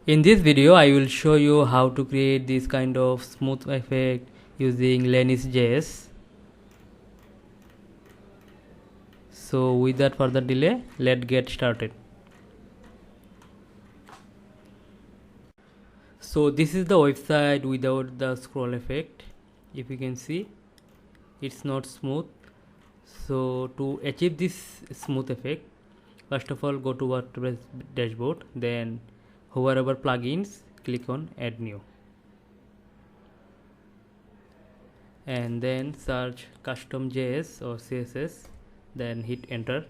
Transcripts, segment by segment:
In this video I will show you how to create this kind of smooth effect using LENIS JS. So without further delay, let's get started. So this is the website without the scroll effect. If you can see, it's not smooth. So to achieve this smooth effect, first of all go to WordPress dashboard, then hover over plugins, click on add new, and then search custom JS or CSS, then hit enter.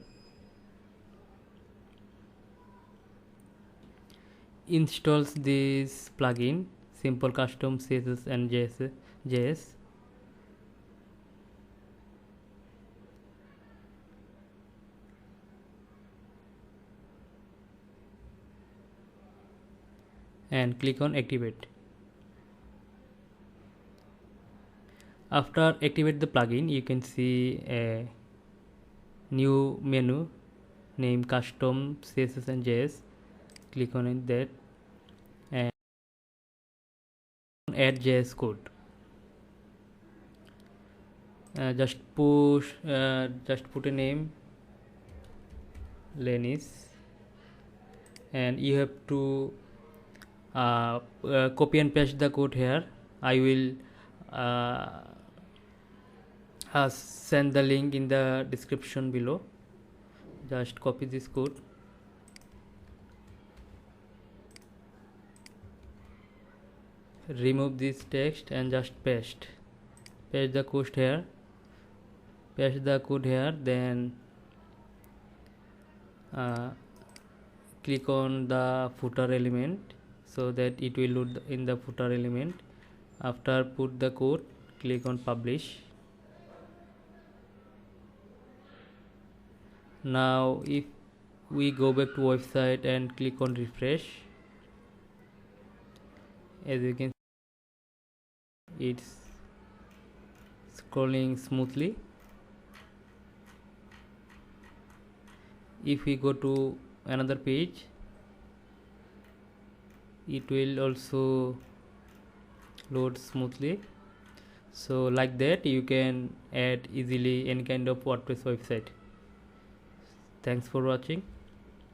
Installs this plugin simple custom CSS and JS. And click on activate. After activate the plugin, you can see a new menu named custom CSS and JS. Click on that and add JS code. Just put a name LENIS, and you have to copy and paste the code here. I will send the link in the description below. Just copy this code, remove this text and just paste the code here, then click on the footer element so that it will load in the footer element. After put the code, click on publish. Now if we go back to website and click on refresh, as you can see, it's scrolling smoothly. If we go to another page, it will also load smoothly. So like that you can add easily any kind of WordPress website. Thanks for watching.